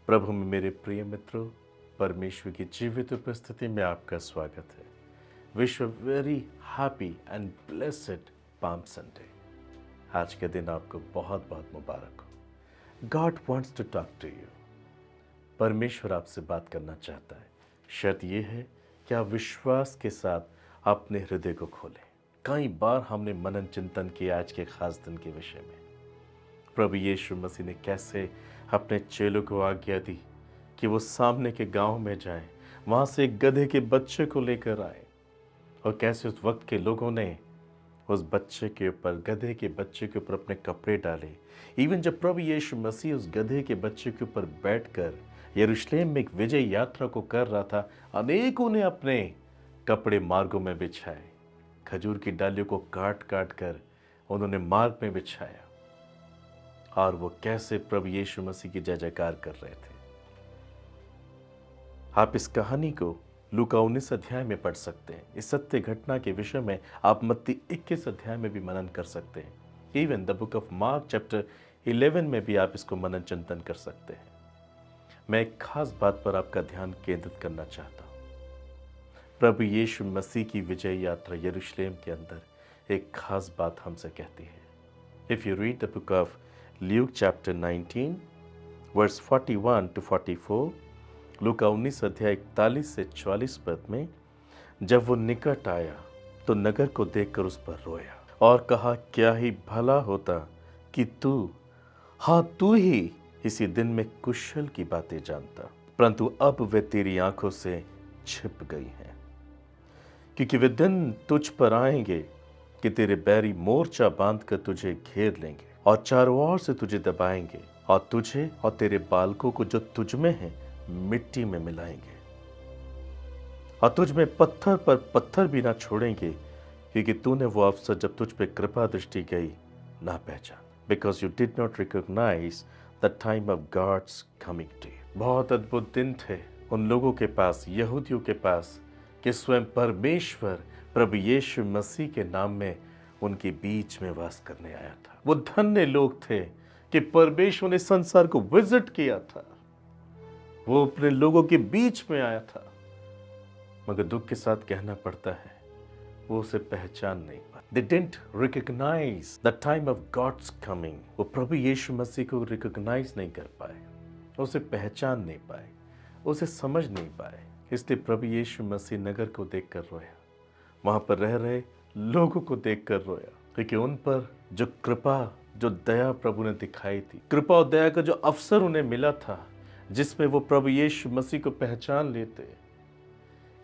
प्रभु में मेरे प्रिय मित्रों, परमेश्वर की जीवित उपस्थिति में आपका स्वागत है। Wish a very happy and blessed palm Sunday. आज के दिन आपको बहुत बहुत मुबारक हो। God wants to talk to you. परमेश्वर आपसे बात करना चाहता है। शर्त यह है कि आप विश्वास के साथ अपने हृदय को खोलें। कई बार हमने मनन चिंतन किया आज के खास दिन के विषय में। प्रभु यीशु मसीह ने कैसे अपने चेलों को आज्ञा दी कि वो सामने के गांव में जाएं, वहां से एक गधे के बच्चे को लेकर आए, और कैसे उस वक्त के लोगों ने उस बच्चे के ऊपर, गधे के बच्चे के ऊपर अपने कपड़े डाले। इवन जब प्रभु यीशु मसीह उस गधे के बच्चे के ऊपर बैठकर यरूशलेम में एक विजय यात्रा को कर रहा था, अनेकों ने अपने कपड़े मार्गों में बिछाए। खजूर की डालियों को काट काट कर उन्होंने मार्ग में बिछाया, और वो कैसे प्रभु यीशु मसीह की जय जयकार कर रहे थे। आप इस कहानी को लूका 19 अध्याय में पढ़ सकते हैं। इस सत्य घटना के विषय में आप मत्ती 21 अध्याय में भी मनन कर सकते हैं। Even the book of Mark chapter 11 में भी आप इसको मनन चिंतन कर सकते हैं। मैं एक खास बात पर आपका ध्यान केंद्रित करना चाहता हूं। प्रभु यीशु मसीह की विजय यात्रा यरूशलेम के अंदर एक खास बात हमसे कहती है। If you read the book of Luke chapter 19 verse 41 to 44, लूका 19 अध्याय 41 से 44 पद में, जब वो निकट आया तो नगर को देखकर उस पर रोया और कहा, क्या ही भला होता कि तू ही इसी दिन में कुशल की बातें जानता, परंतु अब वे तेरी आंखों से छिप गई हैं। क्योंकि वे दिन तुझ पर आएंगे कि तेरे बैरी मोर्चा बांधकर तुझे घेर लेंगे और चारों ओर से तुझे दबाएंगे, और तुझे और तेरे बालकों को जो तुझ में है मिट्टी में मिलाएंगे, और तुझ में पत्थर पर पत्थर भी ना छोड़ेंगे, क्योंकि तूने वो अवसर जब तुझ पे कृपा दृष्टि गई ना पहचान, because you did not recognise the time of God's coming to you. बहुत अद्भुत दिन थे उन लोगों के पास, यहूदियों के पास, कि स्वयं परमेश्वर प्रभु यीशु मसीह के नाम में उनके बीच में वास करने आया था। वो धन्य लोग थे कि परमेश्वर ने संसार को विजिट किया था, वो अपने लोगों के बीच में आया था। मगर दुख के साथ कहना पड़ता है, वो उसे पहचान नहीं पाए। They didn't recognize the time of God's coming। वो प्रभु यीशु मसीह को रिकॉग्नाइज नहीं कर पाए, उसे पहचान नहीं पाए, उसे समझ नहीं पाए। इसलिए प्रभु यीशु मसीह नगर को देखकर रोया, वहां पर रह रहे लोगों को देखकर रोया, क्योंकि उन पर जो कृपा, जो दया प्रभु ने दिखाई थी, कृपा और दया का जो अवसर उन्हें मिला था, जिसमें वो प्रभु यीशु मसीह को पहचान लेते,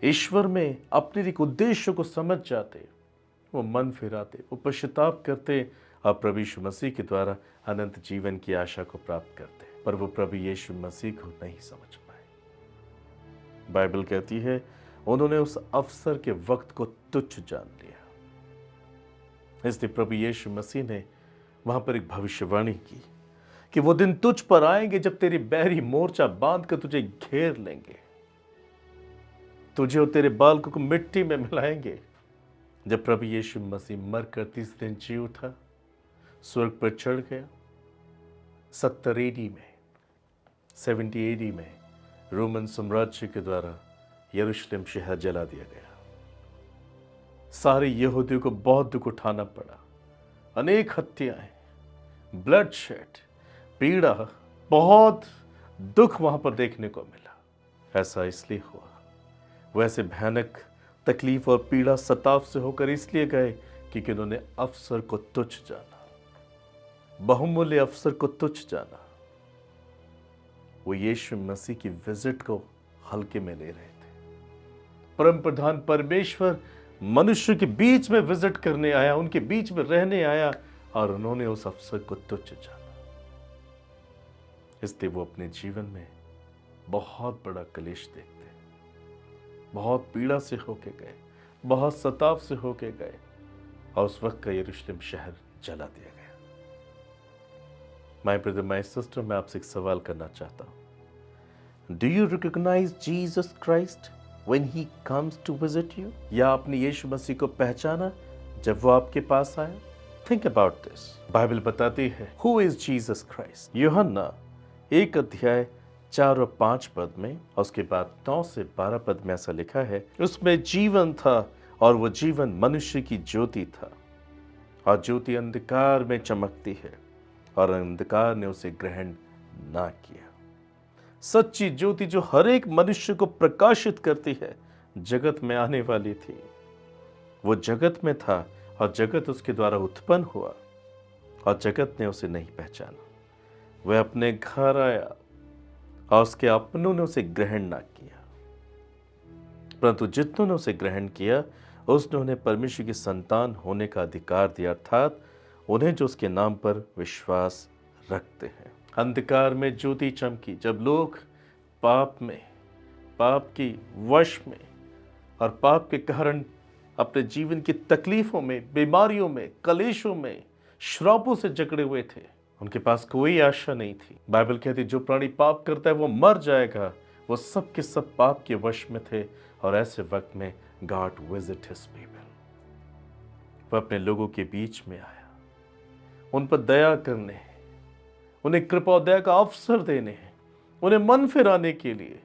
ईश्वर में अपने एक उद्देश्य को समझ जाते, वो मन फिराते, वो पश्चाताप करते, और प्रभु यीशु मसीह के द्वारा अनंत जीवन की आशा को प्राप्त करते। पर वो प्रभु यीशु मसीह को नहीं समझ पाए। बाइबल कहती है, उन्होंने उस अवसर के वक्त को तुच्छ जान लिया। इसलिए प्रभु यीशु मसीह ने वहां पर एक भविष्यवाणी की कि वो दिन तुझ पर आएंगे जब तेरी बैरी मोर्चा बांध कर तुझे घेर लेंगे, तुझे और तेरे बालकों को मिट्टी में मिलाएंगे। जब प्रभु यीशु मसीह मरकर तीसरे दिन जी उठा, स्वर्ग पर चढ़ गया, 70 एडी में, 70 एडी में रोमन साम्राज्य के द्वारा यरूशलेम शहर जला दिया गया। सारे यहूदियों को बहुत दुख उठाना पड़ा, अनेक हत्याएं, ब्लडशेड, पीड़ा, बहुत दुख वहां पर देखने को मिला। ऐसा इसलिए हुआ, वैसे भयानक तकलीफ और पीड़ा सताव से होकर इसलिए गए क्योंकि उन्होंने अवसर को तुच्छ जाना, बहुमूल्य अवसर को तुच्छ जाना। वो यीशु मसीह की विजिट को हल्के में ले रहे थे। परम प्रधान परमेश्वर मनुष्य के बीच में विजिट करने आया, उनके बीच में रहने आया, और उन्होंने उस अवसर को तुच्छ जाना। इसलिए वो अपने जीवन में बहुत बड़ा क्लेश देखते, बहुत पीड़ा से होके गए, बहुत सताव से होके गए, और उस वक्त का यरूशलेम शहर जला दिया गया। माय ब्रदर, माय सिस्टर, मैं आपसे एक सवाल करना चाहता हूं। Do you recognise Jesus Christ when he comes to visit you? या आपने यीशु मसीह को पहचाना जब वो आपके पास आया? Think about this। बाइबल बताती है, Who is Jesus Christ? यूहन्ना 1 अध्याय 4 और 5 पद में, और उसके बाद 9 से 12 पद में ऐसा लिखा है, उसमें जीवन था और वो जीवन मनुष्य की ज्योति था, और ज्योति अंधकार में चमकती है और अंधकार ने उसे ग्रहण ना किया। सच्ची ज्योति जो हर एक मनुष्य को प्रकाशित करती है, जगत में आने वाली थी। वो जगत में था और जगत उसके द्वारा उत्पन्न हुआ, और जगत ने उसे नहीं पहचाना। वह अपने घर आया और उसके अपनों ने उसे ग्रहण ना किया, परंतु जितनों ने उसे ग्रहण किया उसने उन्हें परमेश्वर की संतान होने का अधिकार दिया, अर्थात उन्हें जो उसके नाम पर विश्वास रखते हैं। अंधकार में ज्योति चमकी जब लोग पाप में, पाप की वश में और पाप के कारण अपने जीवन की तकलीफों में, बीमारियों में, कलेशों में, श्रापों से जकड़े हुए थे। उनके पास कोई आशा नहीं थी। बाइबल कहती जो प्राणी पाप करता है वो मर जाएगा। वो सब के सब पाप के वश में थे, और ऐसे वक्त में गॉड विजिट हिज पीपल। वह अपने लोगों के बीच में आया, उन पर दया करने, उन्हें कृपा और दया का अवसर देने, उन्हें मन फिराने के लिए।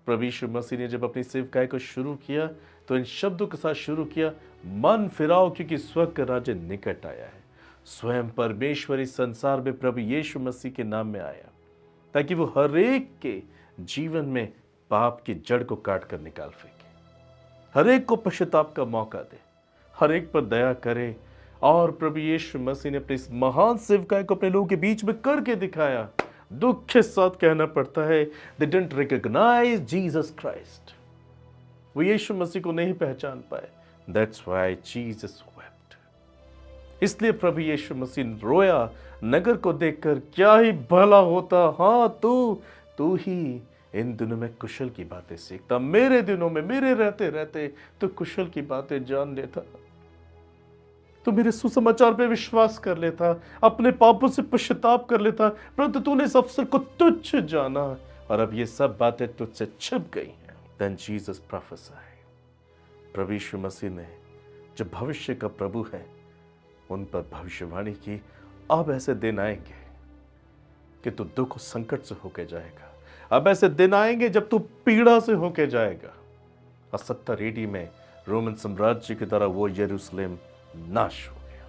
प्रभु यीशु मसीह ने जब अपनी सेवकाई को शुरू किया तो इन शब्दों के साथ शुरू किया, मन फिराओ क्योंकि स्वर्ग का राज्य निकट आया है। स्वयं परमेश्वर इस संसार में प्रभु यीशु मसीह के नाम में आया, ताकि वो हर एक के जीवन में पाप की जड़ को काट कर निकाल फेंके, हर एक को पश्चाताप का मौका दे, हर एक पर दया करे। और प्रभु यीशु मसीह ने अपने इस महान सेवकाई को अपने लोगों के बीच में करके दिखाया। दुख के साथ कहना पड़ता है, they didn't recognize Jesus Christ. वो यीशु मसीह को नहीं पहचान पाए। That's why Jesus wept. इसलिए प्रभु यीशु मसीह रोया नगर को देखकर, क्या ही भला होता, हाँ तू ही इन दिनों में कुशल की बातें सीखता, मेरे दिनों में मेरे रहते रहते तो कुशल की बातें जान लेता, तो मेरे सुसमाचार पे विश्वास कर लेता, अपने पापों से पश्चाताप कर लेता, परंतु तूने इस अवसर को तुच्छ जाना और अब ये सब बातें तुझसे छिप गई हैं। Then Jesus prophesied. प्रभु यीशु मसीह ने जो भविष्य का प्रभु है उन पर भविष्यवाणी की, अब ऐसे दिन आएंगे कि तू दुख और संकट से होके जाएगा, अब ऐसे दिन आएंगे जब तू पीड़ा से होके जाएगा। और 70 AD में रोमन साम्राज्य के द्वारा वो यरूशलेम नाश हो गया।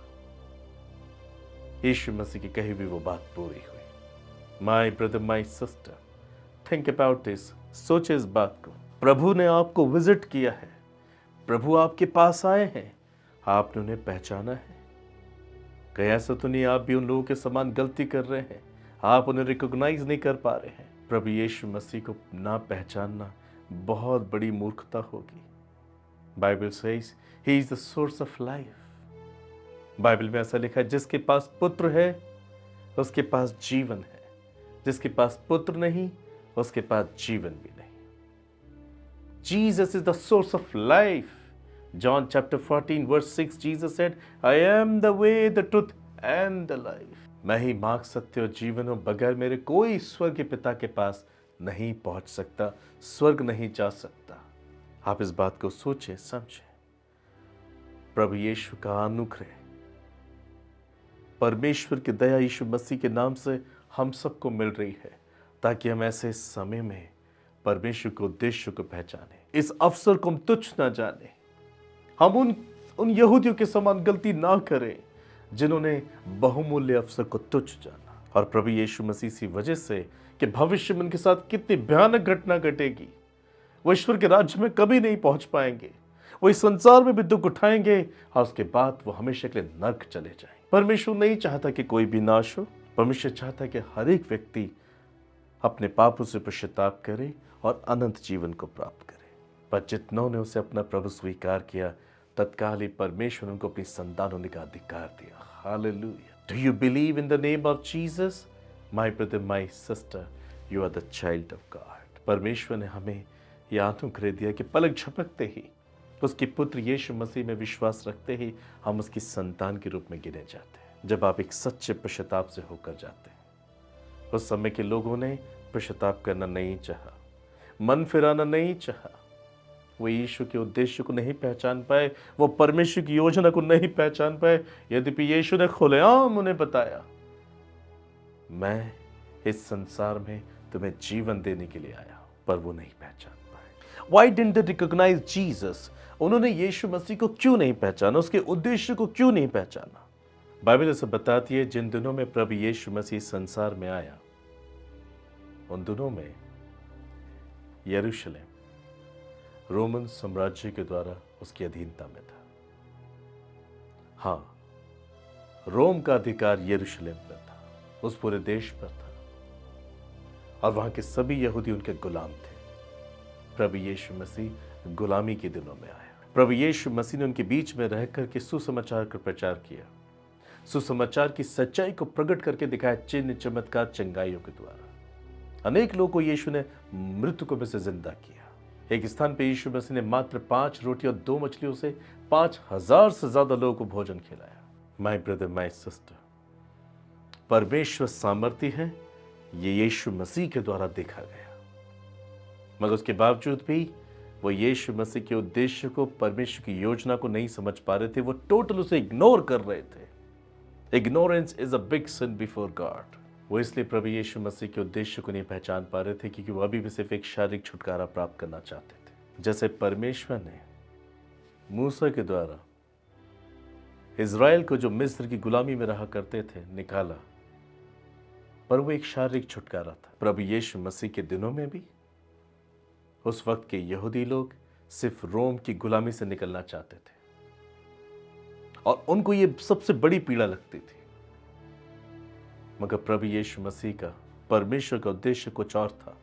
यीशु मसीह की कही हुई वो बात पूरी हुई। My brother, my sister, think about this. सोचे इस बात को। प्रभु ने आपको विजिट किया है, प्रभु आपके पास आए हैं, आपने उन्हें पहचाना है। कहीं ऐसा तो नहीं आप भी उन लोगों के समान गलती कर रहे हैं, आप उन्हें रिकॉग्नाइज नहीं कर पा रहे हैं। प्रभु यीशु मसीह को ना पहचानना बहुत बड़ी मूर्खता होगी। Bible says he is the source of life. Bible में ऐसा लिखा है, जिसके पास पुत्र है उसके पास जीवन है, जिसके पास पुत्र नहीं उसके पास जीवन भी नहीं। Jesus is the source of life. John chapter 14 verse 6, Jesus said, I am the way, the truth and the life. मैं ही मार्ग, सत्य और जीवन हूं, बगैर मेरे कोई स्वर्ग के पिता के पास नहीं पहुंच सकता, स्वर्ग नहीं जा सकता। आप इस बात को सोचें, समझें। प्रभु यीशु का अनुग्रह, परमेश्वर की दया यीशु मसीह के नाम से हम सबको मिल रही है, ताकि हम ऐसे समय में परमेश्वर के उद्देश्य को पहचाने, इस अवसर को हम तुच्छ ना जाने, हम उन यहूदियों के समान गलती ना करें जिन्होंने बहुमूल्य अवसर को तुच्छ जाना। और प्रभु यीशु मसीह की वजह से कि भविष्य में उनके साथ कितनी भयानक घटना घटेगी, वो ईश्वर के राज्य में कभी नहीं पहुंच पाएंगे, वो इस संसार में भी दुख उठाएंगे और उसके बाद वो हमेशा के लिए नर्क चले जाएं। परमेश्वर नहीं चाहता कि कोई भी नाश हो, परमेश्वर चाहता है कि हर एक व्यक्ति अपने पापों से पश्चाताप करे और अनंत जीवन को प्राप्त करे। पर जितनों ने उसे अपना प्रभु स्वीकार किया, तत्काल ही परमेश्वर उनको अपनी संतान होने का अधिकार दिया। Hallelujah. Do you believe in the name of Jesus? My brother, my sister, you are the child of God. परमेश्वर ने हमें यह अनुग्रह दिया कि पलक झपकते ही, उसके पुत्र यीशु मसीह में विश्वास रखते ही हम उसकी संतान के रूप में गिने जाते हैं। जब आप एक सच्चे पश्चाताप से होकर जाते हैं, उस समय के लोगों ने पश्चाताप करना नहीं चाहा, मन फिराना नहीं चाहा, वो यीशु के उद्देश्य को नहीं पहचान पाए, वो परमेश्वर की योजना को नहीं पहचान पाए। यद्यपि यीशु ने खुलेआम उन्हें बताया, मैं इस संसार में तुम्हें जीवन देने के लिए आया हूं। पर वो नहीं पहचान पाए। Why didn't they recognize Jesus? उन्होंने यीशु मसीह को क्यों नहीं पहचाना, उसके उद्देश्य को क्यों नहीं पहचाना? बाइबल ऐसा बताती है जिन दिनों में प्रभु यीशु मसीह संसार में आया, उन दिनों में यरूशलेम रोमन साम्राज्य के द्वारा उसकी अधीनता में था। हाँ, रोम का अधिकार यरूशलेम पर था, उस पूरे देश पर था, और वहां के सभी यहूदी उनके गुलाम थे। प्रभु यीशु मसीह गुलामी के दिनों में आया। प्रभु यीशु मसीह ने उनके बीच में रहकर के सुसमाचार का प्रचार किया, सुसमाचार की सच्चाई को प्रकट करके दिखाया, चिन्ह चमत्कार चंगाइयों के द्वारा। अनेक लोगों को यीशु ने मृतकों में से जिंदा किया। एक स्थान पे यीशु मसीह ने मात्र 5 रोटी और 2 मछलियों से 5000 से ज्यादा लोगों को भोजन खिलाया। माय ब्रदर, माय सिस्टर, परमेश्वर सामर्थ्य है, ये यीशु मसीह के द्वारा देखा गया। मगर उसके बावजूद भी वो यीशु मसीह के उद्देश्य को, परमेश्वर की योजना को नहीं समझ पा रहे थे। वो टोटल उसे इग्नोर कर रहे थे। Ignorance is a big sin before God. वो इसलिए प्रभु यीशु मसीह के उद्देश्य को नहीं पहचान पा रहे थे क्योंकि वो अभी भी सिर्फ एक शारीरिक छुटकारा प्राप्त करना चाहते थे। जैसे परमेश्वर ने मूसा के द्वारा इज़राइल को, जो मिस्र की गुलामी में रहा करते थे, निकाला, पर वो एक शारीरिक छुटकारा था। प्रभु यीशु मसीह के दिनों में भी उस वक्त के यहूदी लोग सिर्फ रोम की गुलामी से निकलना चाहते थे, और उनको ये सबसे बड़ी पीड़ा लगती थी। मगर प्रभु यीशु मसीह का, परमेश्वर का उद्देश्य कुछ और था।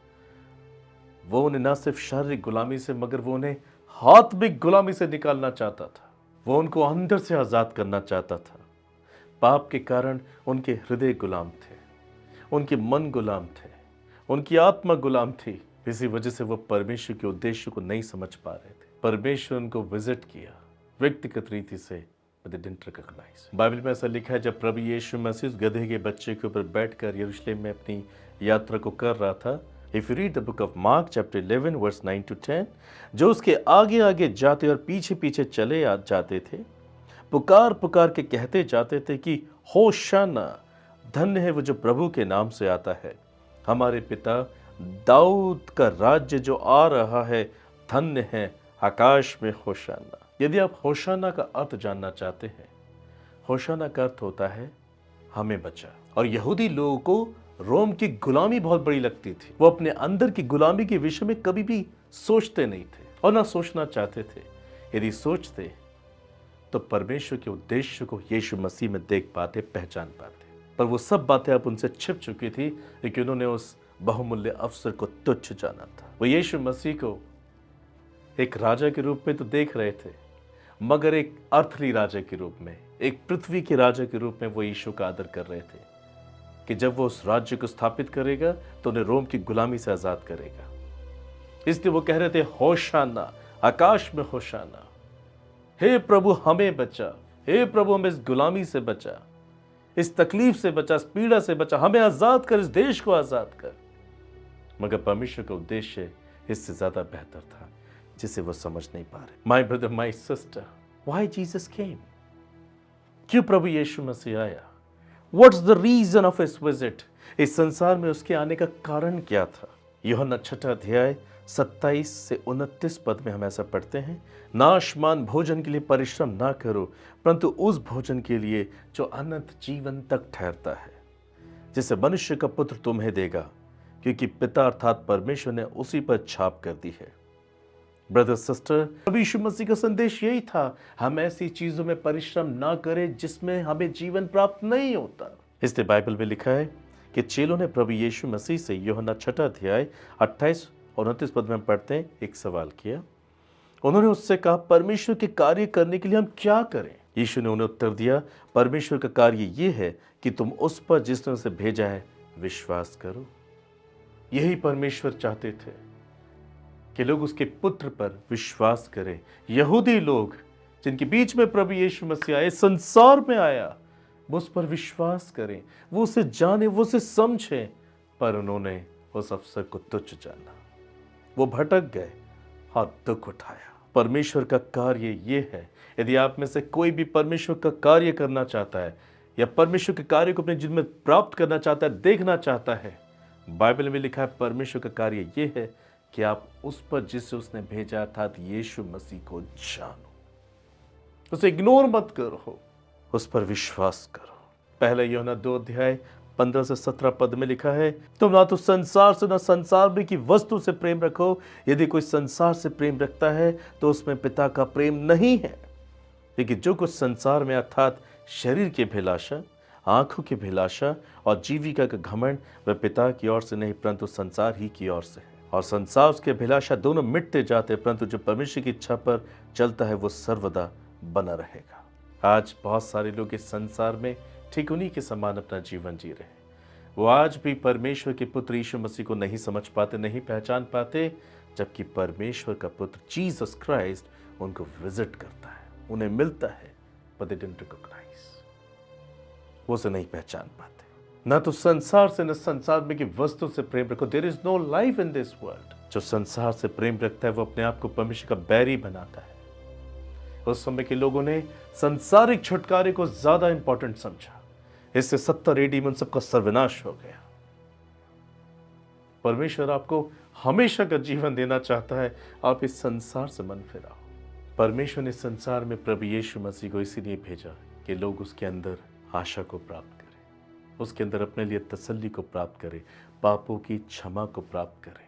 वो उन्हें न सिर्फ शारीरिक गुलामी से, मगर वो उन्हें आत्मिक गुलामी से निकालना चाहता था। वो उनको अंदर से आजाद करना चाहता था। पाप के कारण उनके हृदय गुलाम थे, उनके मन गुलाम थे, उनकी आत्मा गुलाम थी। इसी वजह से वो परमेश्वर के उद्देश्य को नहीं समझ पा रहे थे। परमेश्वर उनको विजिट किया व्यक्तिगत रीति से, but they didn't recognize। Bible में ऐसा लिखा है, जब प्रभु यीशु मसीह उस गधे के बच्चे के ऊपर बैठकर यरूशलेम में अपनी यात्रा को कर रहा था, if you read the book of Mark chapter 11 verse 9 to 10, जो उसके आगे आगे जाते और पीछे पीछे चले जाते थे, पुकार पुकार के कहते जाते थे कि होशाना, धन्य है वो जो प्रभु के नाम से आता है, हमारे पिता दाऊद का राज्य जो आ रहा है, धन्य है, आकाश में होशाना। यदि आप होशाना का अर्थ जानना चाहते हैं, होशाना का अर्थ होता है हमें बचा। और यहूदी लोगों को रोम की गुलामी बहुत बड़ी लगती थी। वो अपने अंदर की गुलामी के विषय में कभी भी सोचते नहीं थे और ना सोचना चाहते थे। यदि सोचते तो परमेश्वर के उद्देश्य को यीशु मसीह में देख पाते, पहचान पाते। पर वो सब बातें अब उनसे छिप चुकी थी क्योंकि उन्होंने उस बहुमूल्य अवसर को तुच्छ जाना था। वो यीशु मसीह को एक राजा के रूप में तो देख रहे थे, मगर एक अर्थली राजा के रूप में, एक पृथ्वी के राजा के रूप में वो यीशु का आदर कर रहे थे कि जब वो उस राज्य को स्थापित करेगा तो उन्हें रोम की गुलामी से आजाद करेगा। इसलिए वो कह रहे थे होशाना, आकाश में होशाना, हे प्रभु हमें बचा, हे प्रभु हमें इस गुलामी से बचा, इस तकलीफ से बचा, इस पीड़ा से बचा, हमें आजाद कर, इस देश को आजाद कर। मगर परमेश्वर का उद्देश्य इससे ज्यादा बेहतर था जिसे वो समझ नहीं पा रहे। My brother, my sister, why Jesus came? क्यों प्रभु यीशु मसीह आया? What's the reason of his visit? इस संसार में उसके आने का कारण क्या था? यूहन्ना 6 अध्याय 27 से 29 पद में हम ऐसा पढ़ते हैं, नाशमान भोजन के लिए परिश्रम ना करो, परंतु उस भोजन के लिए जो अनंत जीवन तक ठहरता है, जिसे मनुष्य का पुत्र तुम्हें देगा, क्योंकि पिता अर्थात परमेश्वर ने उसी पर छाप कर दी है। ब्रदर सिस्टर, प्रभु यीशु मसीह का संदेश यही था, हम ऐसी चीजों में परिश्रम ना करें जिसमें हमें जीवन प्राप्त नहीं होता। इसलिए बाइबल में लिखा है कि चेलों ने प्रभु यीशु मसीह से यूहन्ना 6 अध्याय 28 और 29 पद में हम पढ़ते हैं, एक सवाल किया। उन्होंने उससे कहा, परमेश्वर के कार्य करने के लिए हम क्या करें? यीशु ने उन्हें उत्तर दिया, परमेश्वर का कार्य ये है कि तुम उस पर जिसने उसे भेजा है विश्वास करो। यही परमेश्वर चाहते थे कि लोग उसके पुत्र पर विश्वास करें। यहूदी लोग जिनके बीच में प्रभु यीशु मसीह आए, संसार में आया, वो उस पर विश्वास करें, वो उसे जाने, वो उसे समझें, पर उन्होंने उस अवसर को तुच्छ जाना। वो भटक गए और दुख उठाया। परमेश्वर का कार्य ये है, यदि आप में से कोई भी परमेश्वर का कार्य करना चाहता है या परमेश्वर के कार्य को अपने जीवन में प्राप्त करना चाहता है, देखना चाहता है, बाइबल में लिखा है परमेश्वर का कार्य ये है कि आप उस पर जिसे उसने भेजा था यीशु मसीह को जानो, उसे इग्नोर मत करो, उस पर विश्वास करो। पहले यूहन्ना 2 अध्याय 15 से 17 पद में लिखा है, तुम ना तो संसार से ना संसार में की वस्तु से प्रेम रखो। यदि कोई संसार से प्रेम रखता है तो उसमें पिता का प्रेम नहीं है। लेकिन जो कुछ संसार में अर्थात शरीर की अभिलाषा, आंखों की अभिलाषा और जीविका का घमंड, वह पिता की ओर से नहीं परंतु संसार ही की ओर से है। और संसार उसकी अभिलाषा दोनों मिटते जाते हैं, परंतु जो परमेश्वर की इच्छा पर चलता है वो सर्वदा बना रहेगा। आज बहुत सारे लोग इस संसार में ठीक उन्हीं के समान अपना जीवन जी रहे हैं। वो आज भी परमेश्वर के पुत्र यीशु मसीह को नहीं समझ पाते, नहीं पहचान पाते, जबकि परमेश्वर का पुत्र जीसस क्राइस्ट उनको विजिट करता है, उन्हें मिलता है, but they didn't recognize। वो उसे नहीं पहचान पाते। ना तो संसार से न संसार में की वस्तु से प्रेम रखो। There is no life in this world. जो संसार से प्रेम रखता है वो अपने आप को परमेश्वर का बैरी बनाता है। उस समय के लोगों ने सांसारिक छुटकारे को ज्यादा इंपॉर्टेंट समझा। इससे 70 AD में उन सबका सर्वनाश हो गया। परमेश्वर आपको हमेशा का जीवन देना चाहता है, आप इस संसार से मन फिराओ। परमेश्वर ने संसार में प्रभु यीशु मसीह को इसीलिए भेजा कि लोग उसके अंदर आशा को प्राप्त करें, उसके अंदर अपने लिए तसल्ली को प्राप्त करें, पापों की क्षमा को प्राप्त करें,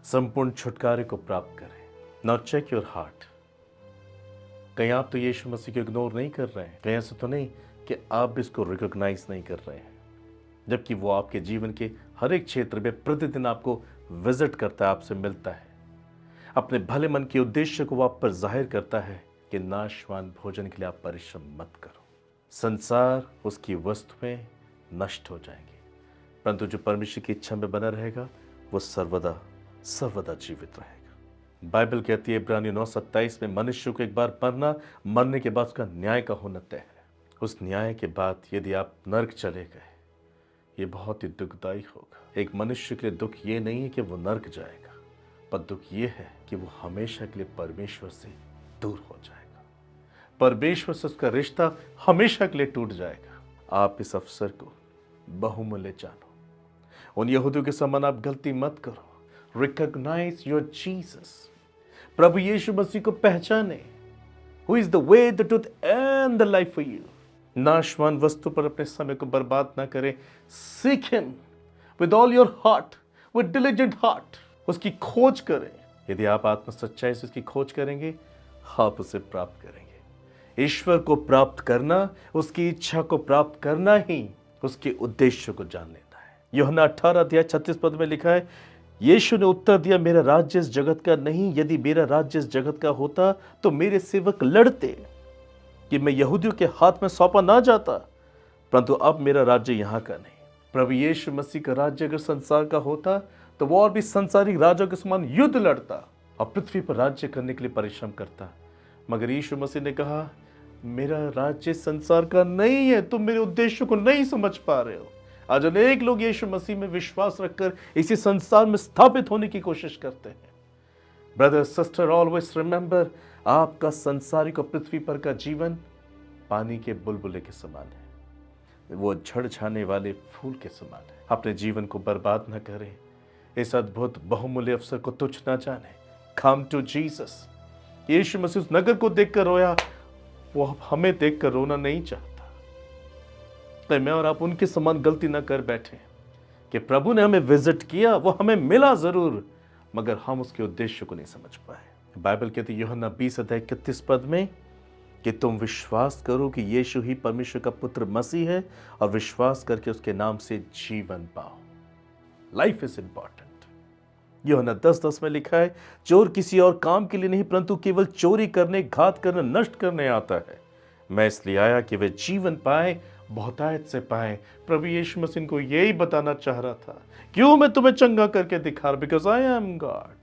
संपूर्ण छुटकारे को प्राप्त करें। Now check your heart. कहीं आप तो यीशु मसीह को इग्नोर नहीं कर रहे हैं, कहीं ऐसा तो नहीं कि आप इसको रिकॉग्नाइज नहीं कर रहे हैं, जबकि वो आपके जीवन के हर एक क्षेत्र में प्रतिदिन आपको विजिट करता है, आपसे मिलता है, अपने भले मन के उद्देश्य को आप पर जाहिर करता है कि नाशवान भोजन के लिए आप परिश्रम मत करो। संसार, उसकी वस्तुएं नष्ट हो जाएंगी, परंतु जो परमेश्वर की इच्छा में बना रहेगा वो सर्वदा सर्वदा जीवित रहेगा। बाइबल कहती है इब्रानियों 9:27 में, मनुष्य को एक बार मरना, मरने के बाद उसका न्याय का होना तय है। उस न्याय के बाद यदि आप नर्क चले गए, ये बहुत ही दुखदायी होगा। एक मनुष्य के लिए दुख ये नहीं है कि वो नर्क जाएगा, पर दुख ये है कि वो हमेशा के लिए परमेश्वर से दूर हो जाएगा, परमेश्वर से उसका रिश्ता हमेशा के लिए टूट जाएगा। आप इस अवसर को बहुमूल्य जानो। उन यहूदियों के समान आप गलती मत करो। Recognise your Jesus. प्रभु यीशु मसीह को पहचाने, who is the way, the truth and the life for you. नाशवान वस्तु पर अपने समय को बर्बाद ना करें। सीख him with all your heart, with diligent heart. उसकी खोज करें। यदि आप आत्म सच्चाई से उसकी खोज करेंगे, आप उसे प्राप्त करेंगे। ईश्वर को प्राप्त करना, उसकी इच्छा को प्राप्त करना ही उसके उद्देश्य को जान लेता है। यूहन्ना 18:36 में लिखा है, यीशु ने उत्तर दिया, मेरा राज्य इस जगत का नहीं। यदि मेरा राज्य इस जगत का होता तो मेरे सेवक लड़ते कि मैं यहूदियों के हाथ में सौंपा ना जाता, परंतु अब मेरा राज्य यहाँ का नहीं। प्रभु यीशु मसीह का राज्य अगर संसार का होता तो वो और भी संसारिक राजाओं के समान युद्ध लड़ता और पृथ्वी पर राज्य करने के लिए परिश्रम करता। मगर यीशु मसीह ने कहा, मेरा राज्य संसार का नहीं है, तुम मेरे उद्देश्य को नहीं समझ पा रहे हो। आज अनेक लोग यीशु मसीह में विश्वास रखकर इसी संसार में स्थापित होने की कोशिश करते हैं। ब्रदर सिस्टर, ऑलवेज रिमेंबर, आपका संसारिक और पृथ्वी पर का जीवन पानी के बुलबुले के समान है, वो झड़ जाने वाले फूल के समान है। अपने जीवन को बर्बाद न करें, इस अद्भुत बहुमूल्य अवसर को तुच्छ न जाने। कम टू जीसस। यीशु मसीह उस नगर को देखकर रोया, वो हमें देखकर रोना नहीं चाहता। तो मैं और आप उनके समान गलती न कर बैठे कि प्रभु ने हमें विजिट किया, वो हमें मिला जरूर, मगर हम उसके उद्देश्य को नहीं समझ पाए। बाइबल कहती है यूहन्ना 20:31 में कि तुम विश्वास करो कि यीशु ही परमेश्वर का पुत्र मसीह है और विश्वास करके उसके नाम से जीवन पाओ। Life is important. यूहन्ना 10:10 में लिखा है, चोर किसी और काम के लिए नहीं परंतु केवल चोरी करने, घात करने, नष्ट करने आता है। मैं इसलिए आया कि वे जीवन पाए, बहुतायत से पाए। प्रभु यीशु मसीह को यही बताना चाह रहा था, क्यों मैं तुम्हें चंगा करके दिखा रहा, बिकॉज आई एम गॉड।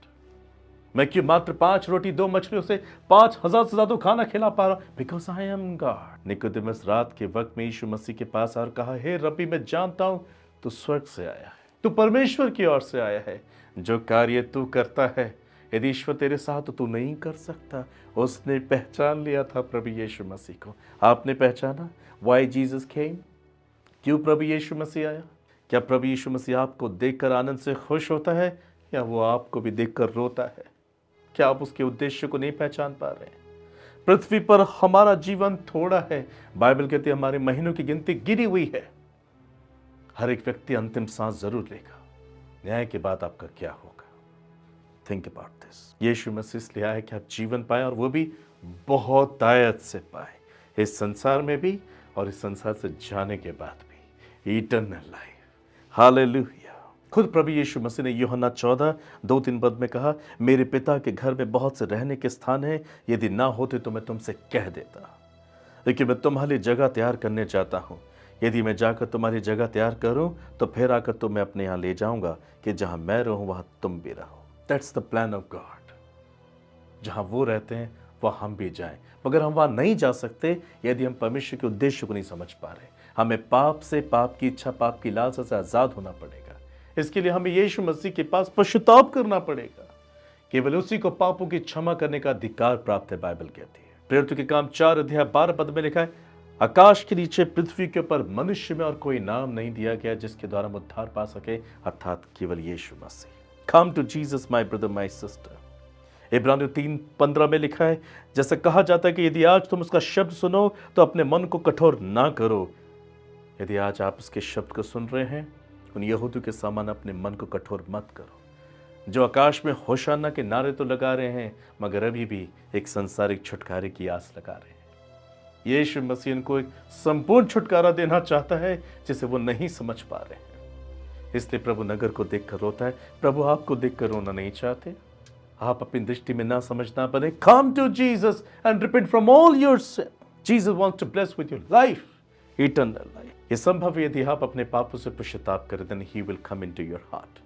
मैं क्यों मात्र 5 रोटी 2 मछलियों से 5000 से ज्यादा खाना खिला पा रहा, because I am God. Nicodemus रात के वक्त में यीशु मसीह के पास और कहा, हे रब्बी, मैं जानता हूं तू स्वर्ग से आया है, तू परमेश्वर की ओर से आया है। जो कार्य तू करता है, यदि ईश्वर तेरे साथ तो तू नहीं कर सकता। उसने पहचान लिया था प्रभु यीशु मसीह को। आपने पहचाना? Why Jesus came? क्यों प्रभु यीशु मसीह आया? क्या प्रभु यीशु मसीह आपको देखकर आनंद से खुश होता है या वो आपको भी देखकर रोता है? क्या आप उसके उद्देश्य को नहीं पहचान पा रहे हैं? पृथ्वी पर हमारा जीवन थोड़ा है। बाइबल कहती है हमारे महीनों की गिनती गिरी हुई है। हर एक व्यक्ति अंतिम सांस जरूर लेगा। न्याय के बाद आपका क्या होगा? Think about this. Yeshu Masih इसलिए आया कि आप जीवन पाए और वो भी बहुत आयत से पाए, इस संसार में भी और इस संसार से जाने के बाद भी इटर्नल लाइफ। हालेलुया। खुद प्रभु यीशु मसीह ने यूहन्ना 14:2-3 पद में कहा, मेरे पिता के घर में बहुत से रहने के स्थान हैं, यदि ना होते तो मैं तुमसे कह देता, लेकिन मैं तुम्हारे लिए जगह तैयार करने जाता हूँ। यदि मैं जाकर तुम्हारी जगह तैयार करूँ तो फिर आकर तुम्हें अपने यहाँ ले जाऊँगा कि जहाँ मैं रहूँ वहाँ तुम भी रहो। That's the plan of God. जहाँ वो रहते हैं वहाँ हम भी जाएं, मगर हम वहाँ नहीं जा सकते यदि हम परमेश्वर के उद्देश्य को नहीं समझ पा रहे। हमें पाप से, पाप की इच्छा, पाप की लालसा से आज़ाद होना पड़ेगा। इसके लिए हमें यीशु मसीह के पास पश्चाताप करना पड़ेगा। केवल उसी को पापों की क्षमा करने का अधिकार प्राप्त है, बाइबल कहती है। प्रेरितों के काम 4:12 पद में लिखा है, आकाश के नीचे पृथ्वी के ऊपर मनुष्य में और कोई नाम नहीं दिया गया जिसके द्वारा हम उद्धार पा सके, अर्थात केवल Yeshu Masih. Come to Jesus my brother my sister. इब्रानियों 3:15 में लिखा है, जैसे कहा जाता है कि यदि आज तुम उसका शब्द सुनो तो अपने मन को कठोर ना करो। यदि आज आप उसके शब्द को सुन रहे हैं, उन यहूदियों के समान अपने मन को कठोर मत करो, जो आकाश में होशाना के नारे तो लगा रहे हैं मगर अभी भी एक सांसारिक छुटकारे की आस लगा रहे हैं। यीशु मसीह इनको एक संपूर्ण छुटकारा देना चाहता है जिसे वो नहीं समझ पा रहे हैं। इसलिए प्रभु नगर को देखकर रोता है। प्रभु आपको देखकर रोना नहीं चाहते। आप अपनी दृष्टि में ना समझना बने। Come to Jesus and repent from all your sin. Jesus wants to bless with your life, eternal life. ये संभव है यदि आप अपने पापों से पश्चाताप करें, then he will come into your heart.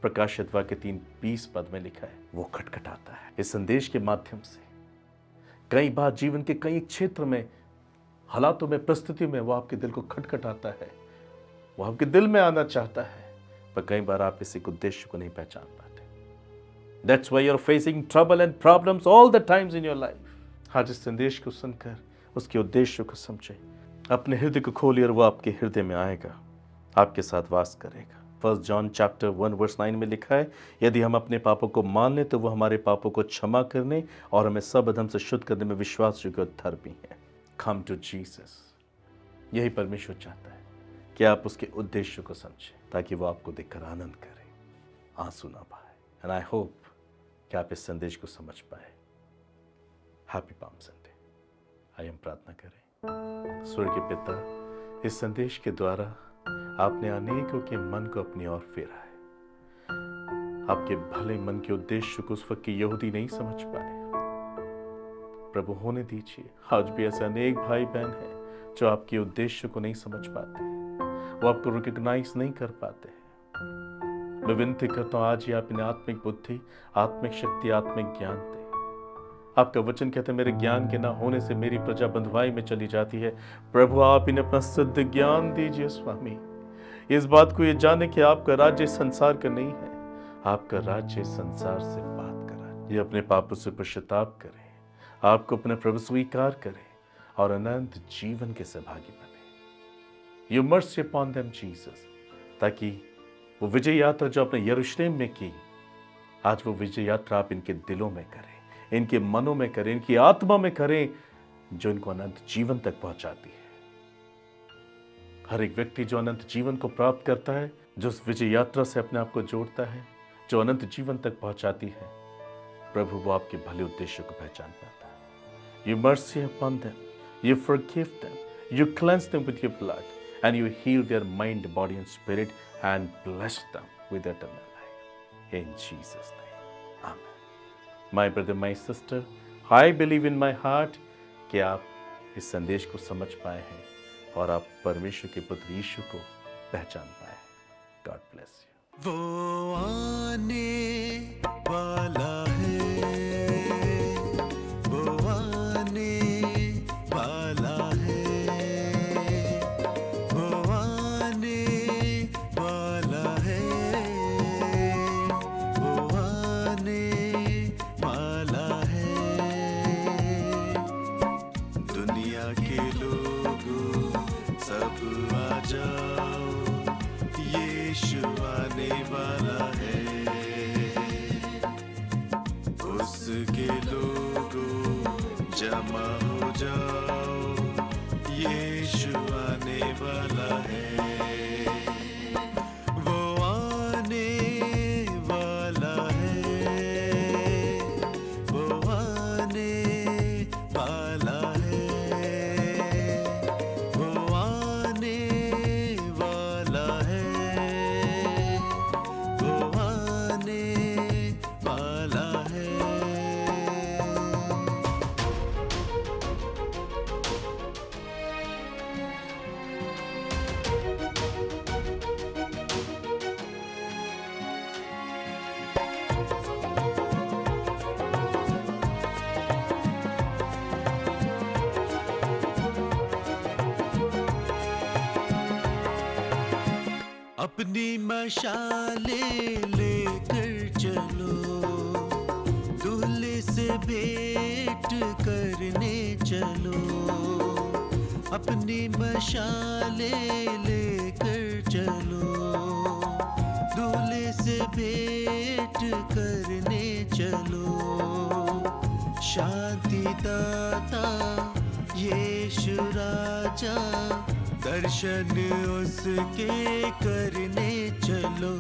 प्रकाशित वाक्य 3:20 पद में लिखा है, वो खटखटाता है। इस संदेश के माध्यम से कई बार जीवन के कई क्षेत्र में, हालातों में, परिस्थितियों में वो आपके दिल को खटखटाता है। वो आपके दिल में आना चाहता है, पर कई बार आप इसी उद्देश्य को नहीं पहचान पाते। That's why you're facing trouble and problems all the times in your life। आज इस संदेश को सुनकर उसके उद्देश्य को समझे, अपने हृदय को खोलिए और वो आपके हृदय में आएगा, आपके साथ वास करेगा। 1 जॉन 1:9 में लिखा है, यदि हम अपने पापों को मान लें तो वो हमारे पापों को क्षमा करने और हमें सब अधर्म से शुद्ध करने में विश्वास योग्य और धर्मी है। Come to Jesus. यही परमेश्वर चाहता है कि आप उसके उद्देश्य को समझें, ताकि वो आपको देखकर आनंद करे, आंसू ना पाए। एंड आई होप कि आप इस संदेश को समझ पाए। Happy palm Sunday. आइए हम प्रार्थना करें। स्वर्गीय पिता, इस संदेश के द्वारा आपने अनेकों के मन को अपनी ओर फेरा है। आपके भले मन के उद्देश्य को उस वक्त के यहूदी नहीं समझ पाए। प्रभु होने दीजिए, आज भी ऐसे अनेक भाई बहन हैं जो आपके उद्देश्य को नहीं समझ पाते, वो आपको रिकॉग्नाइज नहीं कर पाते हैं। मैं विनती करता हूँ आज ही आप इन्हें आत्मिक बुद्धि, आत्मिक शक्ति, आत्मिक ज्ञान दें। आपका वचन कहते हैं, मेरे ज्ञान के ना होने से मेरी प्रजा बंधुआई में चली जाती है। प्रभु आप इन्हें अपना सिद्ध ज्ञान दीजिए स्वामी, इस बात को ये जाने कि आपका राज्य संसार का नहीं है, आपका राज्य संसार से बात का राज्य। ये अपने पापों से पश्चाताप करें, आपको अपना प्रभु स्वीकार करें और अनंत जीवन के सहभागी बने। You mercy upon them Jesus, ताकि वो विजय यात्रा जो आपने यरूशलेम में की, आज वो विजय यात्रा आप इनके दिलों में करें, इनके मनों में करें, इनकी आत्मा में करें, जो इनको अनंत जीवन तक पहुंचाती है। हर एक व्यक्ति जो अनंत जीवन को प्राप्त करता है, जो उस विजय यात्रा से अपने आप को जोड़ता है, जो अनंत जीवन तक पहुंचाती है, प्रभु वो आपके भले उद्देश्य को पहचान पाता है। You mercy upon them, you forgive them, you cleanse them with your blood, and you heal their mind, body, and spirit, and bless them with eternal life. In Jesus' name, Amen. My brother, my sister, I believe in my heart कि आप इस संदेश को समझ पाए हैं और आप परमेश्वर के पुत्र यीशु को पहचान पाए हैं। God bless you. वो आने वाला है, वो आने वाला है, वो आने वाला है, वो आने वाला है। दुनिया के लोगों सब आ जाओ, ये उसके लोगों जमा हो जाओ, यीशु आने वाला है। वो आने वाला है, वो आने वाला है, वो आने वाला है, वो आने वाला है। अपनी मशाले लेकर चलो, दूल्हे से भेंट करने चलो। अपनी मशाले लेकर चलो, दूल्हे से भेंट करने चलो। शांति दाता यीशु राजा, दर्शन उसके करने चलो।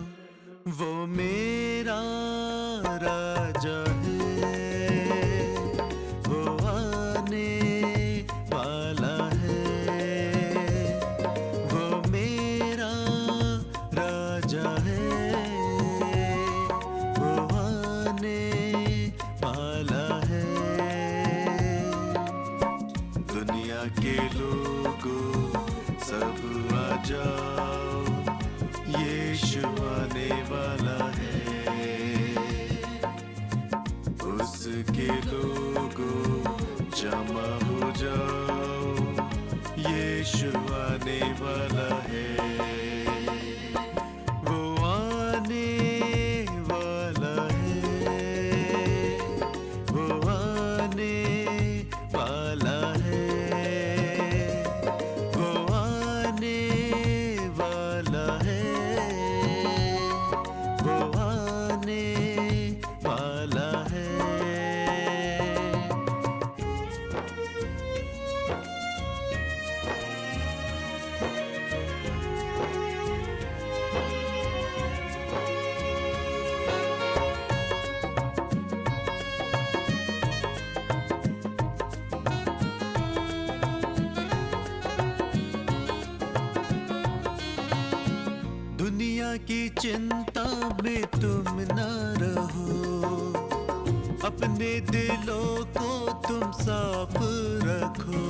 वो मेरा राजा है, वो आने वाला है। वो मेरा राजा है, वो आने वाला है। दुनिया के लोगों सब आ जाओ, यीशु आने वाला है। उसके लोगों जमा हो जाओ, यीशु आने वाला है। वो आने वाला है, वो आने वाला है, वो आने वाला है, वो आने वाला है। दुनिया की चिंता में तुम न रहो, अपने दिलों को तुम साफ रखो।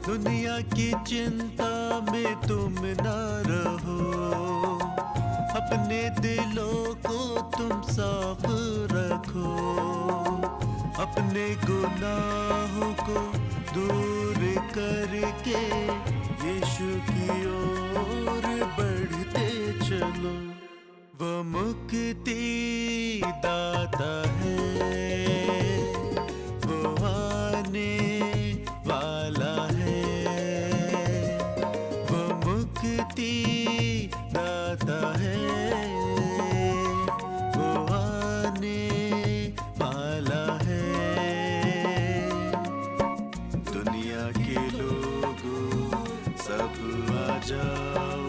दुनिया की चिंता में तुम न रहो, अपने दिलों को तुम साफ रखो। अपने गुनाहों को दूर करके यीशु की ओर बढ़ते चलो। वो मुक्ति दाता है, वो आने वाला है। वो मुक्ति दाता है, वो आने वाला है। दुनिया के लोगों सब आ जाओ,